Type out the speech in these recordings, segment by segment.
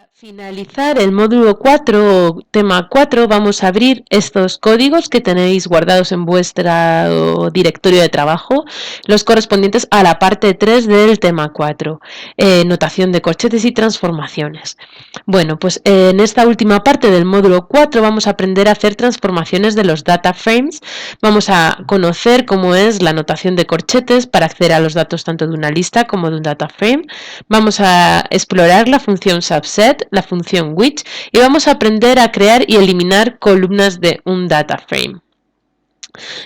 Para finalizar el módulo 4 o tema 4 vamos a abrir estos códigos que tenéis guardados en vuestro directorio de trabajo, los correspondientes a la parte 3 del tema 4, notación de corchetes y transformaciones. Bueno, pues en esta última parte del módulo 4 vamos a aprender a hacer transformaciones de los data frames, vamos a conocer cómo es la notación de corchetes para acceder a los datos tanto de una lista como de un data frame, vamos a explorar la función subset, la función which y vamos a aprender a crear y eliminar columnas de un data frame.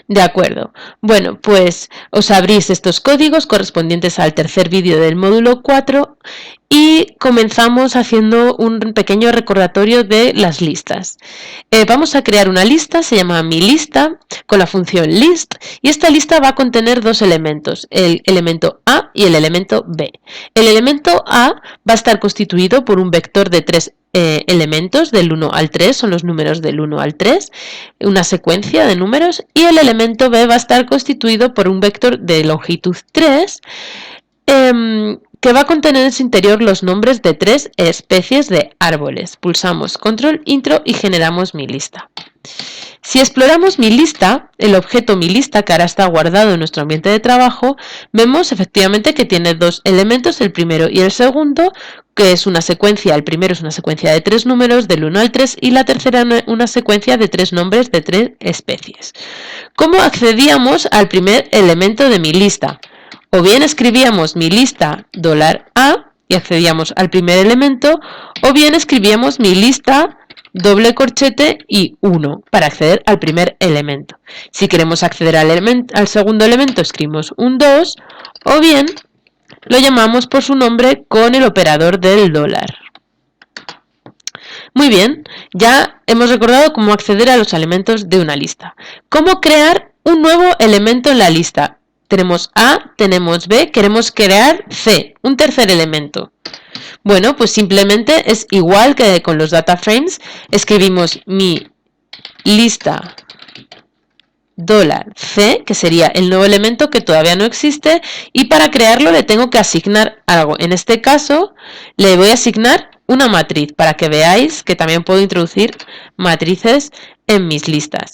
De acuerdo. Bueno, pues os abrís estos códigos correspondientes al tercer vídeo del módulo 4 y comenzamos haciendo un pequeño recordatorio de las listas. Vamos a crear una lista, se llama mi lista, con la función list, y esta lista va a contener dos elementos, el elemento A y el elemento B. El elemento A va a estar constituido por un vector de tres elementos del 1 al 3, son los números del 1 al 3, una secuencia de números, y el elemento B va a estar constituido por un vector de longitud 3, que va a contener en su interior los nombres de tres especies de árboles. Pulsamos control intro y generamos mi lista. Si exploramos mi lista, el objeto mi lista, que ahora está guardado en nuestro ambiente de trabajo, vemos efectivamente que tiene dos elementos, el primero y el segundo, que es una secuencia, el primero es una secuencia de tres números del 1 al 3 y la tercera una secuencia de tres nombres de tres especies. ¿Cómo accedíamos al primer elemento de mi lista? O bien escribíamos mi lista $A y accedíamos al primer elemento, o bien escribíamos mi lista doble corchete y 1 para acceder al primer elemento. Si queremos acceder al segundo elemento, escribimos un 2, o bien lo llamamos por su nombre con el operador del $. Muy bien, ya hemos recordado cómo acceder a los elementos de una lista. ¿Cómo crear un nuevo elemento en la lista? Tenemos A, tenemos B, queremos crear C, un tercer elemento. Bueno, pues simplemente es igual que con los data frames, escribimos mi lista $C, que sería el nuevo elemento que todavía no existe, y para crearlo le tengo que asignar algo. En este caso le voy a asignar una matriz para que veáis que también puedo introducir matrices en mis listas.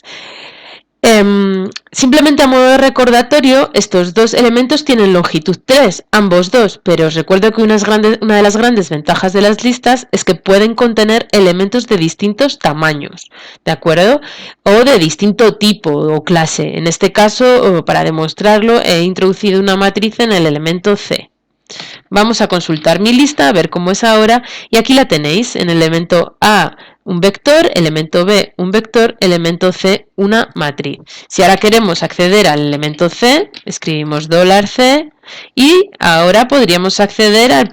Simplemente a modo de recordatorio, estos dos elementos tienen longitud 3, ambos dos, pero os recuerdo que una de las grandes ventajas de las listas es que pueden contener elementos de distintos tamaños, ¿de acuerdo? O de distinto tipo o clase. En este caso, para demostrarlo, he introducido una matriz en el elemento C. Vamos a consultar mi lista, a ver cómo es ahora, y aquí la tenéis, en el elemento A un vector, elemento B un vector, elemento C una matriz. Si ahora queremos acceder al elemento C, escribimos $C y ahora podríamos acceder al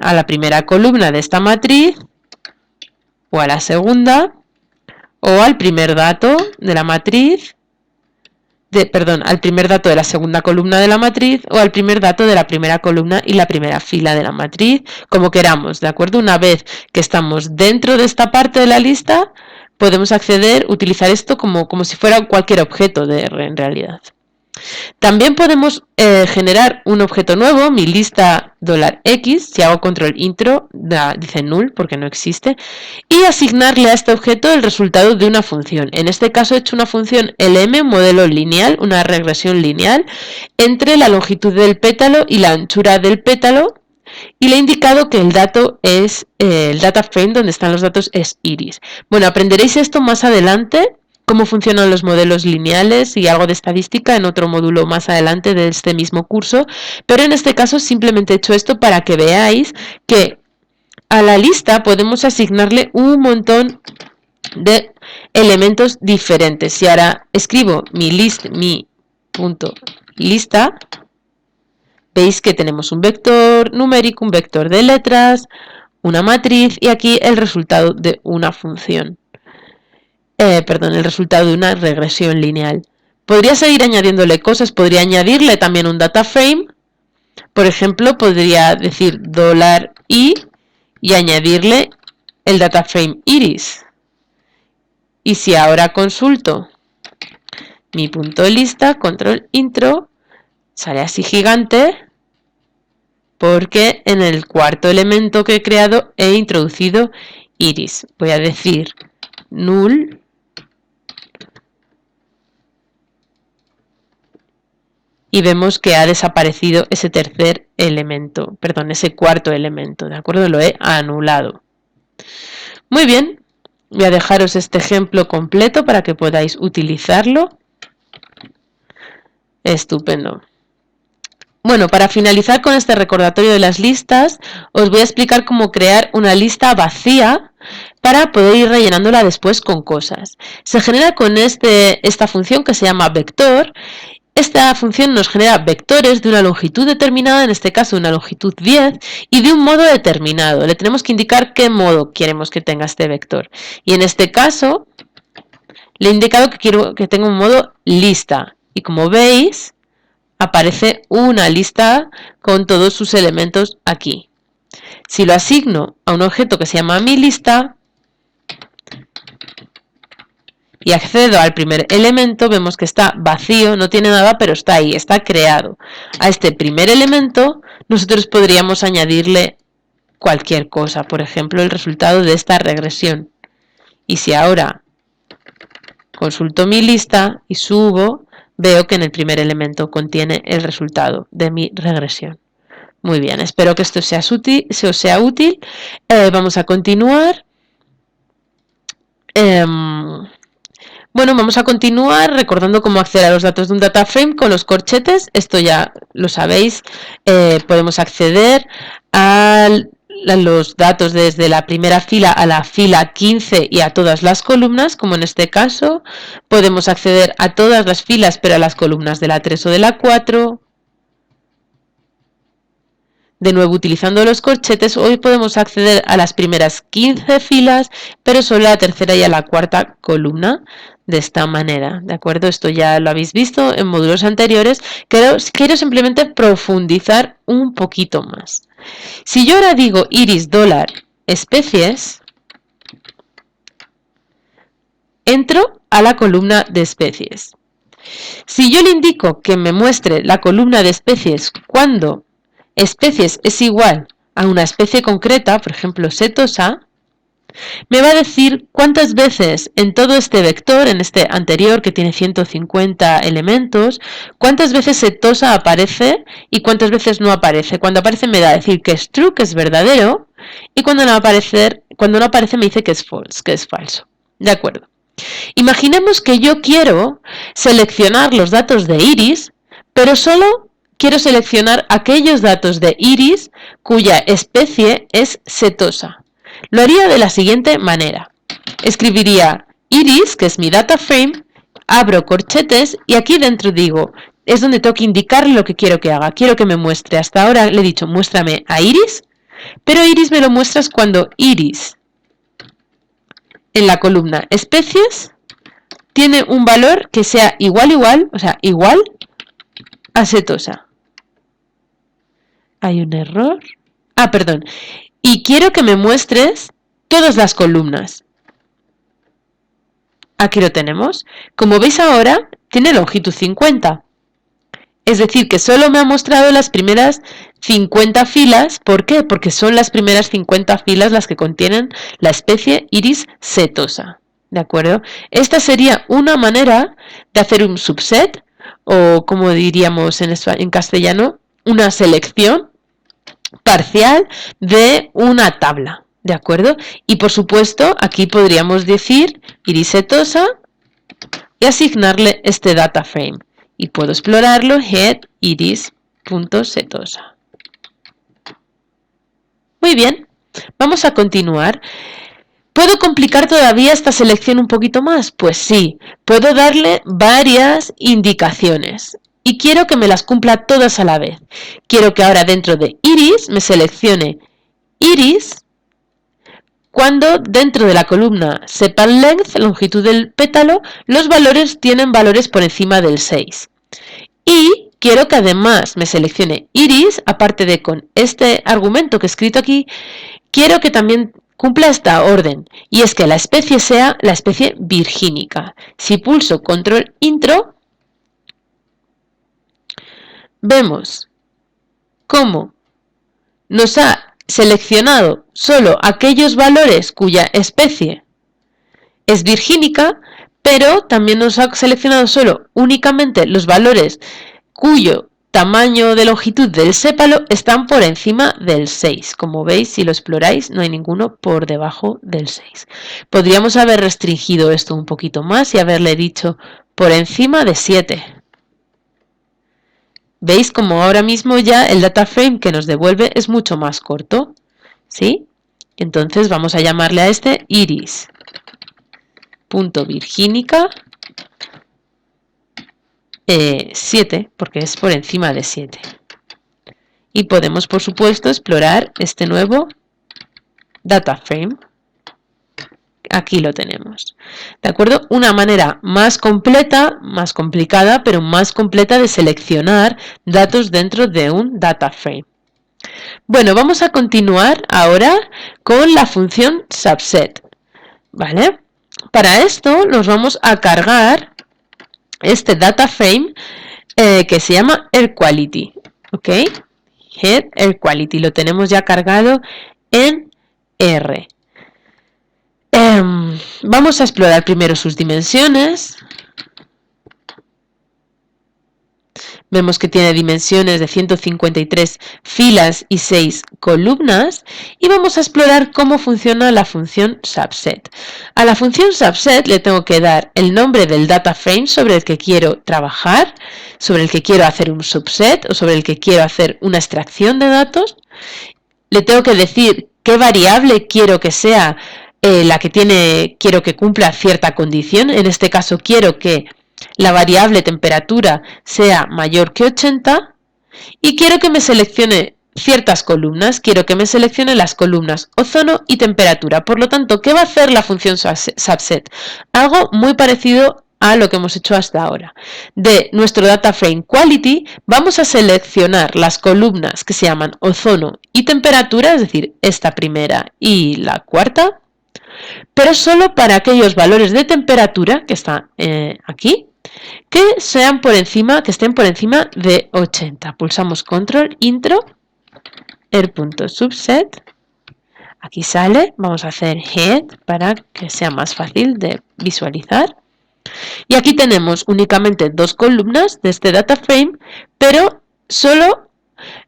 a la primera columna de esta matriz, o a la segunda, o al primer dato de la matriz, al primer dato de la segunda columna de la matriz o al primer dato de la primera columna y la primera fila de la matriz, como queramos, ¿de acuerdo? Una vez que estamos dentro de esta parte de la lista, podemos utilizar esto como si fuera cualquier objeto de R en realidad. También podemos generar un objeto nuevo, mi lista $X, si hago control intro, dice null porque no existe, y asignarle a este objeto el resultado de una función. En este caso he hecho una función LM, un modelo lineal, una regresión lineal, entre la longitud del pétalo y la anchura del pétalo, y le he indicado que el dato es el data frame donde están los datos es iris. Bueno, aprenderéis esto más adelante, cómo funcionan los modelos lineales y algo de estadística en otro módulo más adelante de este mismo curso, pero en este caso simplemente he hecho esto para que veáis que a la lista podemos asignarle un montón de elementos diferentes. Si ahora escribo mi punto lista, veis que tenemos un vector numérico, un vector de letras, una matriz y aquí el resultado de una función. El resultado de una regresión lineal. Podría seguir añadiéndole cosas, podría añadirle también un data frame. Por ejemplo, podría decir $i y añadirle el data frame iris. Y si ahora consulto mi punto de lista, control intro, sale así gigante, porque en el cuarto elemento que he creado he introducido iris. Voy a decir null y vemos que ha desaparecido ese tercer elemento, perdón, ese cuarto elemento, ¿de acuerdo? Lo he anulado. Muy bien, voy a dejaros este ejemplo completo para que podáis utilizarlo. Estupendo. Bueno, para finalizar con este recordatorio de las listas, os voy a explicar cómo crear una lista vacía para poder ir rellenándola después con cosas. Se genera con esta función que se llama vector. Esta función nos genera vectores de una longitud determinada, en este caso una longitud 10, y de un modo determinado. Le tenemos que indicar qué modo queremos que tenga este vector. Y en este caso, le he indicado que quiero que tenga un modo lista. Y como veis, aparece una lista con todos sus elementos aquí. Si lo asigno a un objeto que se llama miLista y accedo al primer elemento, vemos que está vacío, no tiene nada, pero está ahí, está creado. A este primer elemento nosotros podríamos añadirle cualquier cosa, por ejemplo, el resultado de esta regresión. Y si ahora consulto mi lista y subo, veo que en el primer elemento contiene el resultado de mi regresión. Muy bien, espero que esto os sea útil. Vamos a continuar. Bueno, vamos a continuar recordando cómo acceder a los datos de un data frame con los corchetes. Esto ya lo sabéis. Podemos acceder a los datos desde la primera fila a la fila 15 y a todas las columnas, como en este caso. Podemos acceder a todas las filas, pero a las columnas de la 3 o de la 4. De nuevo, utilizando los corchetes, hoy podemos acceder a las primeras 15 filas, pero solo a la tercera y a la cuarta columna, de esta manera, ¿de acuerdo? Esto ya lo habéis visto en módulos anteriores, quiero simplemente profundizar un poquito más. Si yo ahora digo iris $especies, entro a la columna de especies. Si yo le indico que me muestre la columna de especies cuando especies es igual a una especie concreta, por ejemplo setosa, me va a decir cuántas veces en todo este vector, en este anterior que tiene 150 elementos, cuántas veces setosa aparece y cuántas veces no aparece. Cuando aparece me da a decir que es true, que es verdadero, y cuando no aparece me dice que es false, que es falso. ¿De acuerdo? Imaginemos que yo quiero seleccionar los datos de iris, pero solo quiero seleccionar aquellos datos de iris cuya especie es setosa. Lo haría de la siguiente manera. Escribiría iris, que es mi data frame, abro corchetes y aquí dentro digo, es donde tengo que indicarle lo que quiero que haga. Quiero que me muestre, hasta ahora le he dicho, muéstrame a iris, pero iris me lo muestras cuando iris en la columna especies tiene un valor que sea igual, o sea, igual a setosa. Hay un error. Perdón. Y quiero que me muestres todas las columnas. Aquí lo tenemos. Como veis ahora, tiene longitud 50. Es decir, que solo me ha mostrado las primeras 50 filas. ¿Por qué? Porque son las primeras 50 filas las que contienen la especie iris setosa. ¿De acuerdo? Esta sería una manera de hacer un subset, o como diríamos en castellano, una selección parcial de una tabla, ¿de acuerdo? Y por supuesto, aquí podríamos decir iris setosa y asignarle este data frame. Y puedo explorarlo, head iris.setosa. Muy bien, vamos a continuar. ¿Puedo complicar todavía esta selección un poquito más? Pues sí, puedo darle varias indicaciones. Y quiero que me las cumpla todas a la vez. Quiero que ahora dentro de iris me seleccione iris cuando dentro de la columna sepal length, longitud del pétalo, los valores tienen valores por encima del 6. Y quiero que además me seleccione iris, aparte de con este argumento que he escrito aquí, quiero que también cumpla esta orden, y es que la especie sea la especie virgínica. Si pulso control intro, vemos cómo nos ha seleccionado solo aquellos valores cuya especie es virgínica, pero también nos ha seleccionado solo únicamente los valores cuyo tamaño de longitud del sépalo están por encima del 6. Como veis, si lo exploráis, no hay ninguno por debajo del 6. Podríamos haber restringido esto un poquito más y haberle dicho por encima de 7. ¿Veis como ahora mismo ya el data frame que nos devuelve es mucho más corto? ¿Sí? Entonces vamos a llamarle a este iris.virginica 7, porque es por encima de 7. Y podemos, por supuesto, explorar este nuevo data frame. Aquí lo tenemos. ¿De acuerdo? Una manera más completa, más complicada, pero más completa de seleccionar datos dentro de un data frame. Bueno, vamos a continuar ahora con la función subset. ¿Vale? Para esto nos vamos a cargar este data frame que se llama airQuality. ¿Ok? Head airQuality. Lo tenemos ya cargado en R. Vamos a explorar primero sus dimensiones. Vemos que tiene dimensiones de 153 filas y 6 columnas. Y vamos a explorar cómo funciona la función subset. A la función subset le tengo que dar el nombre del data frame sobre el que quiero trabajar, sobre el que quiero hacer un subset o sobre el que quiero hacer una extracción de datos. Le tengo que decir qué variable quiero que sea quiero que cumpla cierta condición. En este caso quiero que la variable temperatura sea mayor que 80 y quiero que me seleccione ciertas columnas. Quiero que me seleccione las columnas ozono y temperatura. Por lo tanto, ¿qué va a hacer la función subset? Algo muy parecido a lo que hemos hecho hasta ahora. De nuestro data frame quality vamos a seleccionar las columnas que se llaman ozono y temperatura, es decir, esta primera y la cuarta, pero solo para aquellos valores de temperatura que están aquí, que estén por encima de 80. Pulsamos control intro, air.subset, aquí sale, vamos a hacer head para que sea más fácil de visualizar. Y aquí tenemos únicamente dos columnas de este data frame, pero solo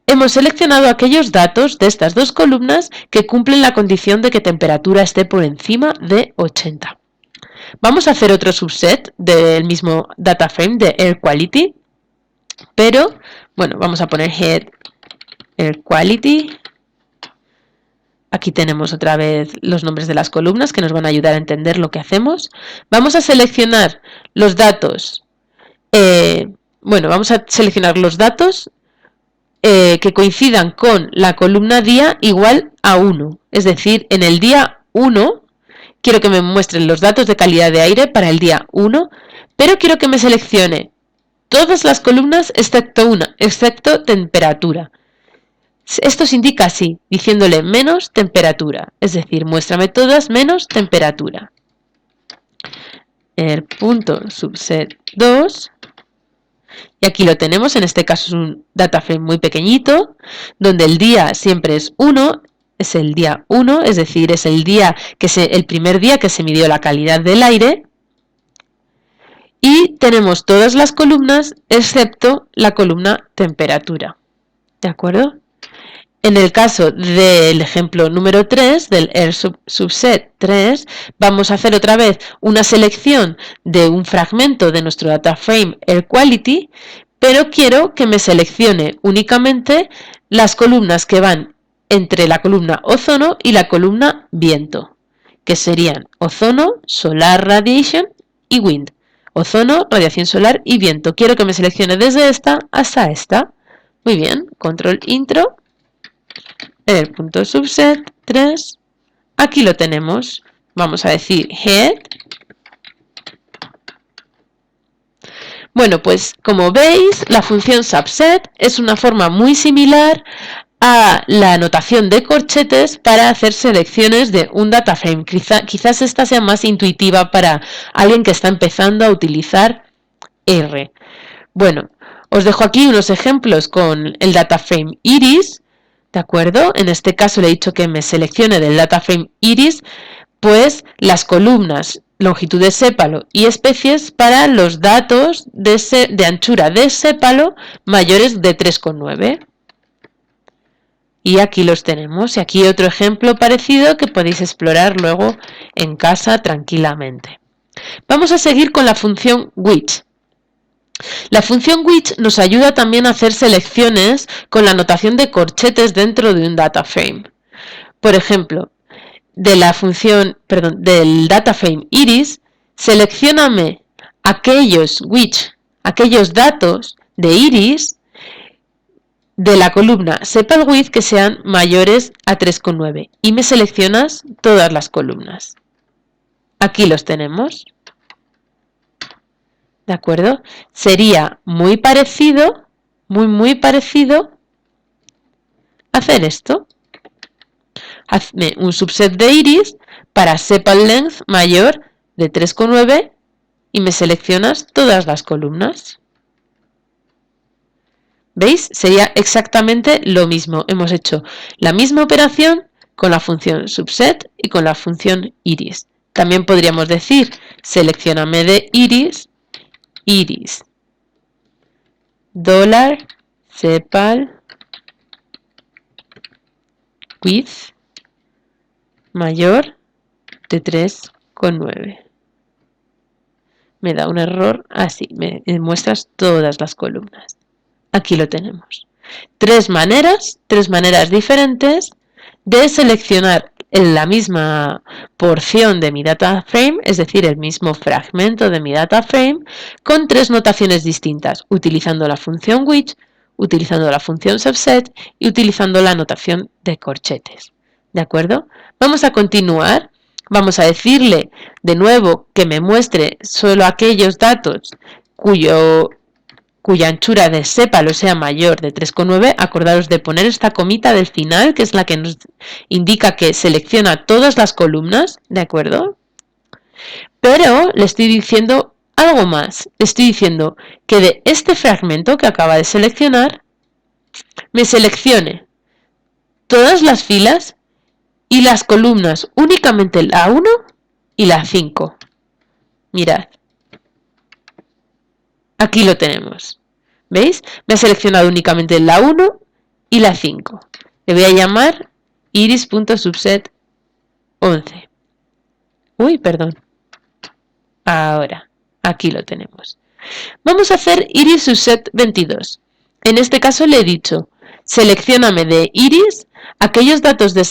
hemos seleccionado aquellos datos de estas dos columnas que cumplen la condición de que temperatura esté por encima de 80. Vamos a hacer otro subset del mismo data frame de airQuality, pero bueno, vamos a poner head airQuality. Aquí tenemos otra vez los nombres de las columnas que nos van a ayudar a entender lo que hacemos. Vamos a seleccionar los datos. Vamos a seleccionar los datos que coincidan con la columna día igual a 1. Es decir, en el día 1 quiero que me muestren los datos de calidad de aire para el día 1, pero quiero que me seleccione todas las columnas excepto una, excepto temperatura. Esto se indica así, diciéndole menos temperatura, es decir, muéstrame todas menos temperatura. El punto subset 2, y aquí lo tenemos, en este caso es un data frame muy pequeñito, donde el día siempre es 1, es el día 1, es decir, es el primer día que se midió la calidad del aire, y tenemos todas las columnas excepto la columna temperatura. ¿De acuerdo? En el caso del ejemplo número 3, del air subset 3, vamos a hacer otra vez una selección de un fragmento de nuestro data frame airQuality, pero quiero que me seleccione únicamente las columnas que van entre la columna ozono y la columna viento, que serían ozono, solar radiation y wind. Ozono, radiación solar y viento. Quiero que me seleccione desde esta hasta esta. Muy bien, control intro. Air.subset 3, aquí lo tenemos, vamos a decir head. Bueno, pues como veis, la función subset es una forma muy similar a la notación de corchetes para hacer selecciones de un data frame. Quizás esta sea más intuitiva para alguien que está empezando a utilizar R. Bueno, os dejo aquí unos ejemplos con el data frame iris. ¿De acuerdo? En este caso le he dicho que me seleccione del data frame iris, pues las columnas, longitud de sépalo y especies para los datos de anchura de sépalo mayores de 3,9. Y aquí los tenemos. Y aquí otro ejemplo parecido que podéis explorar luego en casa tranquilamente. Vamos a seguir con la función which. La función which nos ayuda también a hacer selecciones con la notación de corchetes dentro de un data frame. Por ejemplo, del data frame iris, seleccióname aquellos datos de iris de la columna sepal width que sean mayores a 3,9 y me seleccionas todas las columnas. Aquí los tenemos. ¿De acuerdo? Sería muy parecido hacer esto. Hazme un subset de iris para sepal length mayor de 3,9 y me seleccionas todas las columnas. ¿Veis? Sería exactamente lo mismo. Hemos hecho la misma operación con la función subset y con la función iris. También podríamos decir, seleccioname de iris $sepal width mayor de 3,9. Me da un error así, me muestras todas las columnas. Aquí lo tenemos. Tres maneras diferentes de seleccionar en la misma porción de mi data frame, es decir, el mismo fragmento de mi data frame, con tres notaciones distintas, utilizando la función which, utilizando la función subset y utilizando la notación de corchetes. ¿De acuerdo? Vamos a continuar. Vamos a decirle de nuevo que me muestre solo aquellos datos cuya anchura de sépalo sea mayor de 3,9, acordaros de poner esta comita del final, que es la que nos indica que selecciona todas las columnas, ¿de acuerdo? Pero le estoy diciendo algo más. Le estoy diciendo que de este fragmento que acaba de seleccionar, me seleccione todas las filas y las columnas, únicamente la 1 y la 5. Mirad. Aquí lo tenemos. ¿Veis? Me ha seleccionado únicamente la 1 y la 5. Le voy a llamar iris.subset 11. Uy, perdón. Ahora, aquí lo tenemos. Vamos a hacer iris subset 22. En este caso le he dicho, seleccióname de iris aquellos datos de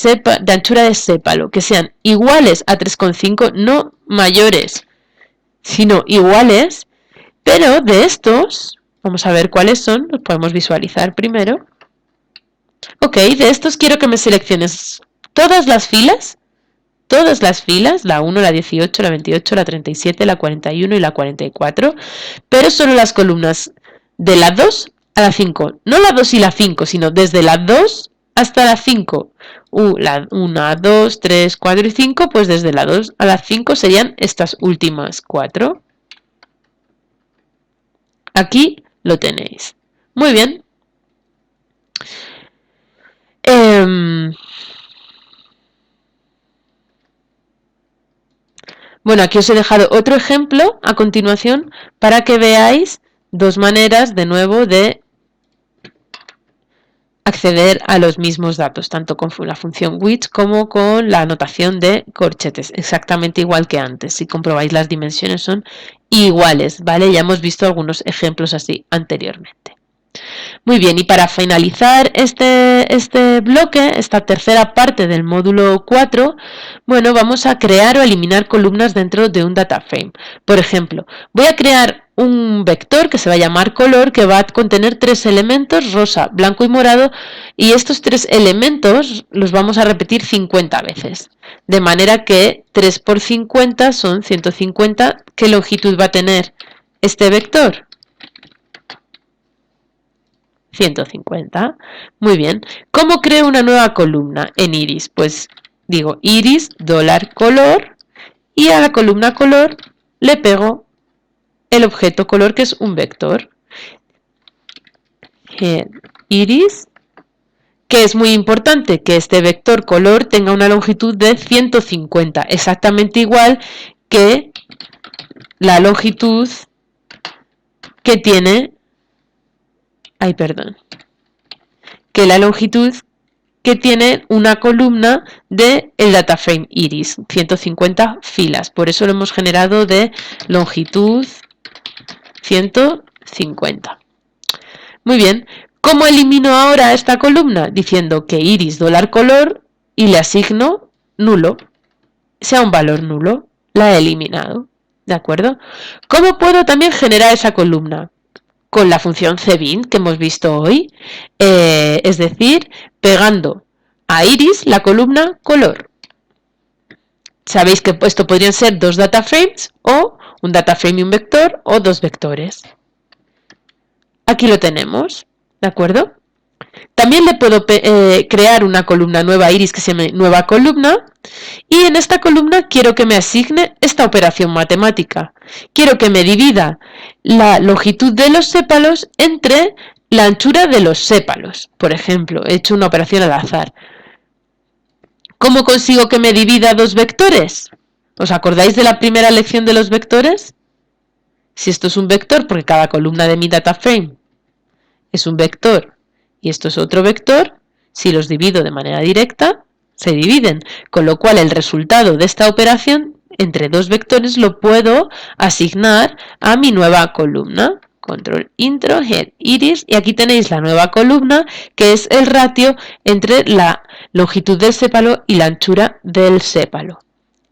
anchura de sépalo que sean iguales a 3,5, no mayores, sino iguales, pero de estos, vamos a ver cuáles son, los podemos visualizar primero. Ok, de estos quiero que me selecciones todas las filas, la 1, la 18, la 28, la 37, la 41 y la 44, pero solo las columnas de la 2 a la 5, no la 2 y la 5, sino desde la 2 hasta la 5. La 1, 2, 3, 4 y 5, pues desde la 2 a la 5 serían estas últimas 4. Aquí lo tenéis. Muy bien. Bueno, aquí os he dejado otro ejemplo a continuación para que veáis dos maneras de nuevo de acceder a los mismos datos, tanto con la función which como con la anotación de corchetes, exactamente igual que antes. Si comprobáis, las dimensiones son iguales, ¿vale? Ya hemos visto algunos ejemplos así anteriormente. Muy bien, y para finalizar este bloque, esta tercera parte del módulo 4, bueno, vamos a crear o eliminar columnas dentro de un data frame. Por ejemplo, voy a crear un vector que se va a llamar color, que va a contener tres elementos, rosa, blanco y morado, y estos tres elementos los vamos a repetir 50 veces. De manera que 3 por 50 son 150. ¿Qué longitud va a tener este vector? 150. Muy bien. ¿Cómo creo una nueva columna en iris? Pues digo iris $color y a la columna color le pego el objeto color, que es un vector. Iris, que es muy importante que este vector color tenga una longitud de 150, exactamente igual que la longitud que tiene, que la longitud que tiene una columna del data frame iris, 150 filas. Por eso lo hemos generado de longitud 150. Muy bien. ¿Cómo elimino ahora esta columna? Diciendo que iris $color y le asigno nulo, sea un valor nulo. La he eliminado. ¿De acuerdo? ¿Cómo puedo también generar esa columna? Con la función cbin que hemos visto hoy, es decir, pegando a iris la columna color. Sabéis que esto podrían ser dos data frames o un data frame y un vector o dos vectores. Aquí lo tenemos, ¿de acuerdo? También le puedo crear una columna nueva iris que se llame nueva columna y en esta columna quiero que me asigne esta operación matemática. Quiero que me divida la longitud de los sépalos entre la anchura de los sépalos. Por ejemplo, he hecho una operación al azar. ¿Cómo consigo que me divida dos vectores? ¿Os acordáis de la primera lección de los vectores? Si esto es un vector, porque cada columna de mi data frame es un vector y esto es otro vector, si los divido de manera directa, se dividen, con lo cual el resultado de esta operación entre dos vectores lo puedo asignar a mi nueva columna. Control intro, head, iris, y aquí tenéis la nueva columna que es el ratio entre la longitud del sépalo y la anchura del sépalo.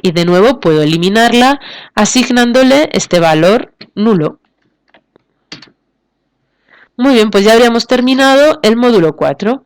Y de nuevo puedo eliminarla asignándole este valor nulo. Muy bien, pues ya habríamos terminado el módulo 4.